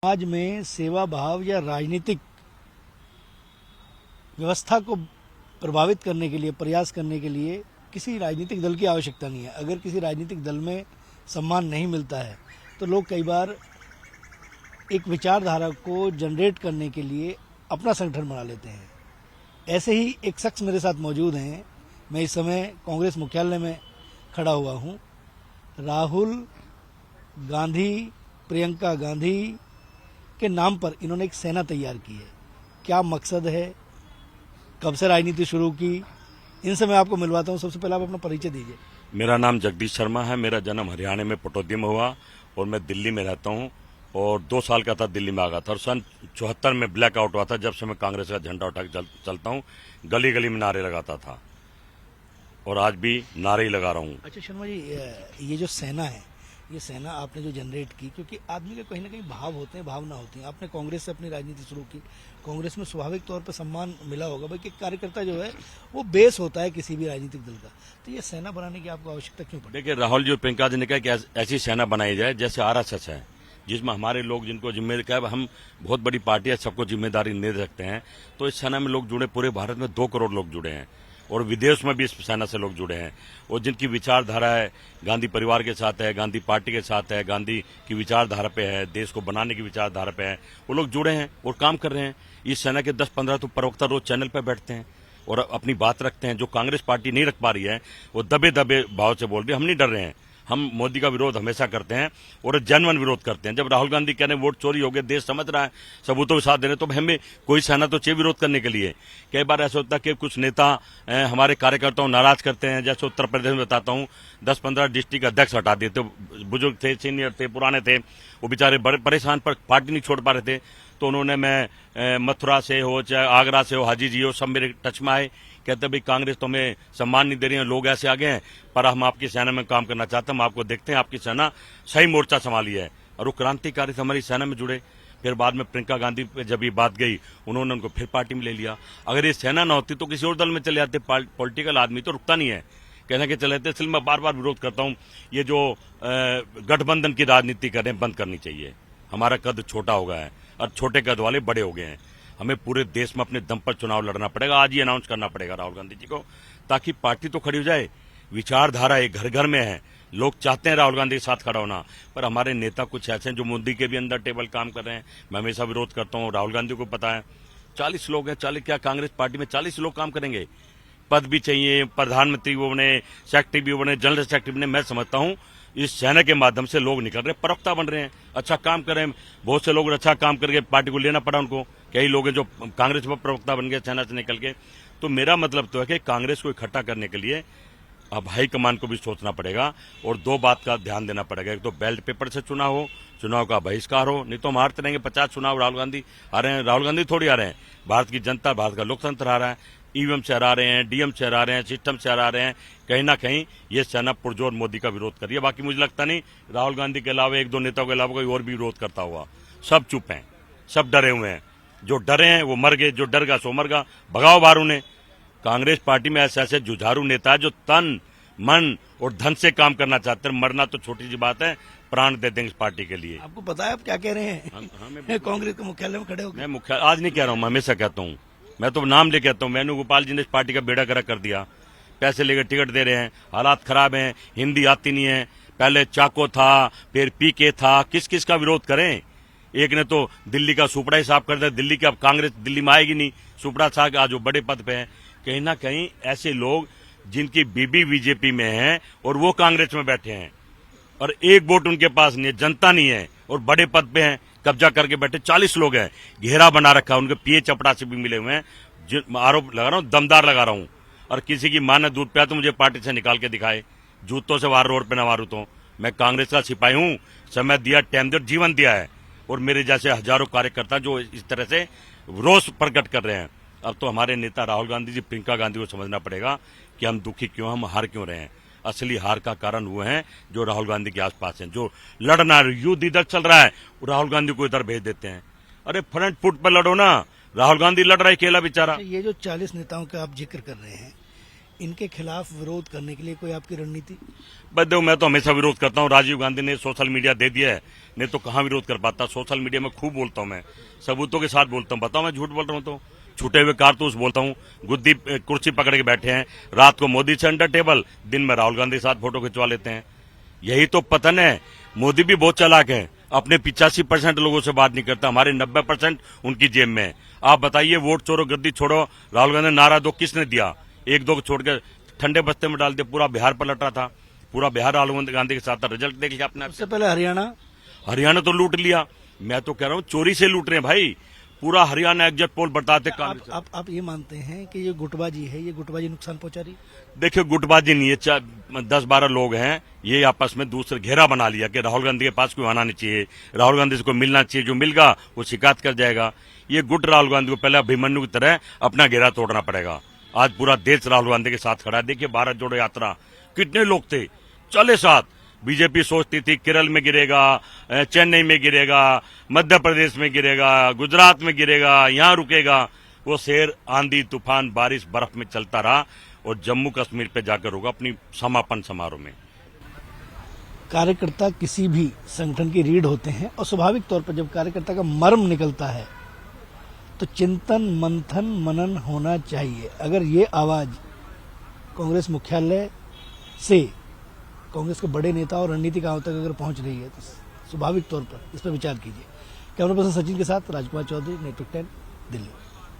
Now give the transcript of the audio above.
समाज में सेवा भाव या राजनीतिक व्यवस्था को प्रभावित करने के लिए, प्रयास करने के लिए किसी राजनीतिक दल की आवश्यकता नहीं है। अगर किसी राजनीतिक दल में सम्मान नहीं मिलता है तो लोग कई बार एक विचारधारा को जनरेट करने के लिए अपना संगठन बना लेते हैं। ऐसे ही एक शख्स मेरे साथ मौजूद हैं। मैं इस समय कांग्रेस मुख्यालय में खड़ा हुआ हूं। राहुल गांधी, प्रियंका गांधी के नाम पर इन्होंने एक सेना तैयार की है। क्या मकसद है, कब से राजनीति शुरू की, इनसे मैं आपको मिलवाता हूं। सबसे पहले आप अपना परिचय दीजिए। मेरा नाम जगदीश शर्मा है। मेरा जन्म हरियाणा में पटौदी में हुआ और मैं दिल्ली में रहता हूं और 2 साल का था दिल्ली में आ गया था और सन 74 में ब्लैकआउट हुआ था। जब से मैं कांग्रेस का झंडा उठा के चलता हूं, गली गली में नारे लगाता था और आज भी नारे ही लगा रहा हूं। अच्छा शर्मा जी, ये जो सेना है, ये सेना आपने जो जनरेट की, क्योंकि आदमी के कहीं ना कहीं भाव होते हैं, भावना होती है। आपने कांग्रेस से अपनी राजनीति शुरू की, कांग्रेस में स्वाभाविक तौर पर सम्मान मिला होगा भाई कि कार्यकर्ता जो है वो बेस होता है किसी भी राजनीतिक दल का। तो ये सेना बनाने की आपको आवश्यकता क्यों पड़ी? देखिए, राहुल जी और प्रियंका जी ने कहा कि ऐसी सेना बनाई जाए जैसे आरएसएस है, जिसमें हमारे लोग जिनको जिम्मेदारी, हम बहुत बड़ी पार्टी है, सबको जिम्मेदारी नहीं दे सकते हैं। तो इस सेना में लोग जुड़े, पूरे भारत में 2 करोड़ लोग जुड़े हैं और विदेश में भी इस सेना से लोग जुड़े हैं और जिनकी विचारधारा है गांधी परिवार के साथ है, गांधी पार्टी के साथ है, गांधी की विचारधारा पे है, देश को बनाने की विचारधारा पे है, वो लोग जुड़े हैं और काम कर रहे हैं। इस सेना के 10-15 तो प्रवक्ता रोज चैनल पे बैठते हैं और अपनी बात रखते हैं। जो कांग्रेस पार्टी नहीं रख पा रही है वो दबे दबे भाव से बोल रही है। हम नहीं डर रहे हैं, हम मोदी का विरोध हमेशा करते हैं और जेन्युइन विरोध करते हैं। जब राहुल गांधी कह रहे हैं वोट चोरी हो गए, देश समझ रहा है, सबूतों के साथ दे रहे, तो हमें कोई सेना तो चाहिए विरोध करने के लिए। कई बार ऐसा होता है कि कुछ नेता हमारे कार्यकर्ताओं नाराज करते हैं। जैसे उत्तर प्रदेश में बताता हूं, 10-15 डिस्ट्रिक्ट अध्यक्ष हटा दिए थे। बुजुर्ग थे, सीनियर थे, पुराने थे, वो बेचारे बड़े परेशान, पर पार्टी नहीं छोड़ पा रहे थे। तो उन्होंने, मैं मथुरा से हो चाहे आगरा से हो, हाजी जी हो, सब मेरे टच में आए। कहते भाई कांग्रेस तो हमें सम्मान नहीं दे रही है, लोग ऐसे आ गए हैं, पर हम आपकी सेना में काम करना चाहते हैं। हम आपको देखते हैं, आपकी सेना सही मोर्चा संभाली है। और वो क्रांतिकारी से हमारी सेना में जुड़े। फिर बाद में प्रियंका गांधी पे जब ये बात गई, उन्होंने उनको फिर पार्टी में ले लिया। अगर ये सेना न होती तो किसी और दल में चले जाते। पॉलिटिकल आदमी तो रुकता नहीं है, कहना के चले जाते। इसलिए मैं बार बार विरोध करता हूं, ये जो गठबंधन की राजनीति कर रहे हैं, बंद करनी चाहिए। हमारा कद छोटा हो गया है और छोटे कद वाले बड़े हो गए हैं। हमें पूरे देश में अपने दम पर चुनाव लड़ना पड़ेगा। आज ही अनाउंस करना पड़ेगा राहुल गांधी जी को, ताकि पार्टी तो खड़ी हो जाए। विचारधारा एक घर घर में है, लोग चाहते हैं राहुल गांधी के साथ खड़ा होना, पर हमारे नेता कुछ ऐसे हैं जो मोदी के भी अंदर टेबल काम कर रहे हैं। मैं हमेशा विरोध करता हूँ, राहुल गांधी को पता है। 40 लोग हैं, 40 क्या कांग्रेस पार्टी में 40 लोग काम करेंगे? पद भी चाहिए, प्रधानमंत्री भी बने, सेक्रेटरी भी बने, जनरल सेक्रेटरी बने। मैं समझता हूँ इस सेना के माध्यम से लोग निकल रहे, प्रवक्ता बन रहे हैं, अच्छा काम कर रहे हैं। बहुत से लोग अच्छा काम करके पार्टी को लेना पड़ा उनको। कई लोग हैं जो कांग्रेस में प्रवक्ता बन गए सेना से निकल के। तो मेरा मतलब तो है कि कांग्रेस को इकट्ठा करने के लिए अब हाईकमान को भी सोचना पड़ेगा और 2 बात का ध्यान देना पड़ेगा। एक तो बैलेट पेपर से चुनाव हो, चुनाव का बहिष्कार हो, नहीं तो हम हारते रहेंगे। 50 चुनाव राहुल गांधी आ रहे हैं, राहुल गांधी थोड़ी आ रहे हैं, भारत की जनता, भारत का लोकतंत्र आ रहा है। ईवीएम से हरा रहे हैं, डीएम से हरा रहे हैं, सिस्टम से हरा रहे हैं। कहीं ना कहीं ये सेना पुरजोर मोदी का विरोध कर रही है। बाकी मुझे लगता नहीं राहुल गांधी के अलावा 1-2 नेताओं के अलावा कोई और भी विरोध करता हुआ। सब चुप हैं, सब डरे हुए हैं। जो डरे हैं वो मर गए, जो डर गया सो मर गया। भगाओ बाहर उन्हें। कांग्रेस पार्टी में ऐसे ऐसे जुझारू नेता है जो तन मन और धन से काम करना चाहते हैं। मरना तो छोटी सी बात है, प्राण दे देंगे इस पार्टी के लिए। आपको पता है आप क्या कह रहे हैं? कांग्रेस के मुख्यालय में खड़े हो गए। मैं आज नहीं कह रहा हूँ, मैं हमेशा कहता हूँ। मैं तो नाम ले कहता हूँ, वेणुगोपाल जी ने इस पार्टी का बेड़ा गर्क कर दिया। पैसे लेकर टिकट दे रहे हैं, हालात खराब हैं, हिंदी आती नहीं है। पहले चाको था, फिर पीके था, किस किस का विरोध करें? एक ने तो दिल्ली का सुपड़ा ही साफ कर दिया। दिल्ली की अब कांग्रेस दिल्ली में आएगी नहीं, सुपड़ा साहब आज वो बड़े पद पे हैं। कहीं ना कहीं ऐसे लोग जिनकी बीबी बीजेपी में है और वो कांग्रेस में बैठे हैं और एक वोट उनके पास नहीं है, जनता नहीं है और बड़े पद पे हैं, कब्जा करके बैठे। 40 लोग हैं, घेरा बना रखा है, उनके पीए चपड़ा से भी मिले हुए हैं। आरोप लगा रहा हूँ, दमदार लगा रहा हूँ। और किसी की मां ने दूध पिया तो मुझे पार्टी से निकाल के दिखाए, जूतों से वार रोड पे न मारू तो। मैं कांग्रेस का सिपाही हूँ, समय दिया, टाइम दिया, जीवन दिया है। और मेरे जैसे हजारों कार्यकर्ता जो इस तरह से रोष प्रकट कर रहे हैं। अब तो हमारे नेता राहुल गांधी जी, प्रियंका गांधी को समझना पड़ेगा कि हम दुखी क्यों, हम हार क्यों रहे हैं। असली हार का कारण वो है जो राहुल गांधी के आसपास हैं, जो लड़ना युद्ध इधर चल रहा है, राहुल गांधी को इधर भेज देते हैं। अरे फ्रंट फुट पर लड़ो ना, राहुल गांधी लड़ रहा है अकेला बेचारा। ये जो 40 नेताओं का आप जिक्र कर रहे हैं, इनके खिलाफ विरोध करने के लिए कोई आपकी रणनीति? बस देखो, मैं तो हमेशा विरोध करता हूँ। राजीव गांधी ने सोशल मीडिया दे दिया है, नहीं तो कहाँ विरोध कर पाता। सोशल मीडिया में खूब बोलता हूँ, मैं सबूतों के साथ बोलता हूँ। बताओ मैं झूठ बोल रहा हूँ तो? छूटे हुए कारतूस बोलता हूँ। गुद्दी कुर्सी पकड़ के बैठे हैं, रात को मोदी से अंडर टेबल, दिन में राहुल गांधी के साथ फोटो खिंचवा लेते हैं। यही तो पतन है। मोदी भी बहुत चालाक है, अपने 85% लोगों से बात नहीं करता, हमारे 90% उनकी जेब में है। आप बताइए, वोट छोड़ो गद्दी छोड़ो, राहुल गांधी नारा दो किसने दिया? एक दो को छोड़ के ठंडे बस्ते में डाल दिया। पूरा बिहार पलट रहा था, पूरा बिहार राहुल गांधी के साथ था। रिजल्ट देख लिया आपने? सबसे पहले हरियाणा तो लूट लिया। मैं तो कह रहा हूँ चोरी से लूट रहे हैं भाई। पूरा हरियाणा एग्जिट पोल बताते कांग्रेस। आप ये मानते हैं कि ये गुटबाजी है, ये गुटबाजी नुकसान पहुंचा रही? देखिए, गुटबाजी नहीं है। 10-12 लोग हैं, ये आपस में दूसरे घेरा बना लिया कि राहुल गांधी के पास कोई आना नहीं चाहिए, राहुल गांधी से कोई मिलना चाहिए। जो मिलगा वो शिकायत कर जाएगा। ये गुट राहुल गांधी को पहले अभिमन्यु की तरह अपना घेरा तोड़ना पड़ेगा। आज पूरा देश राहुल गांधी के साथ खड़ा है। देखिए, भारत जोड़ो यात्रा कितने लोग थे, चले साथ। बीजेपी सोचती थी केरल में गिरेगा, चेन्नई में गिरेगा, मध्य प्रदेश में गिरेगा, गुजरात में गिरेगा, यहाँ रुकेगा। वो शेर आंधी तूफान बारिश बर्फ में चलता रहा और जम्मू कश्मीर पे जाकर होगा अपनी समापन समारोह में। कार्यकर्ता किसी भी संगठन की रीढ़ होते हैं और स्वाभाविक तौर पर जब कार्यकर्ता का मर्म निकलता है तो चिंतन मंथन मनन होना चाहिए। अगर ये आवाज कांग्रेस मुख्यालय से कांग्रेस के बड़े नेता और रणनीतिकारों तक अगर पहुंच रही है तो स्वाभाविक तौर पर इस पर विचार कीजिए। कैमरा पर्सन सचिन के साथ राजकुमार चौधरी, नेटवर्क 10, दिल्ली।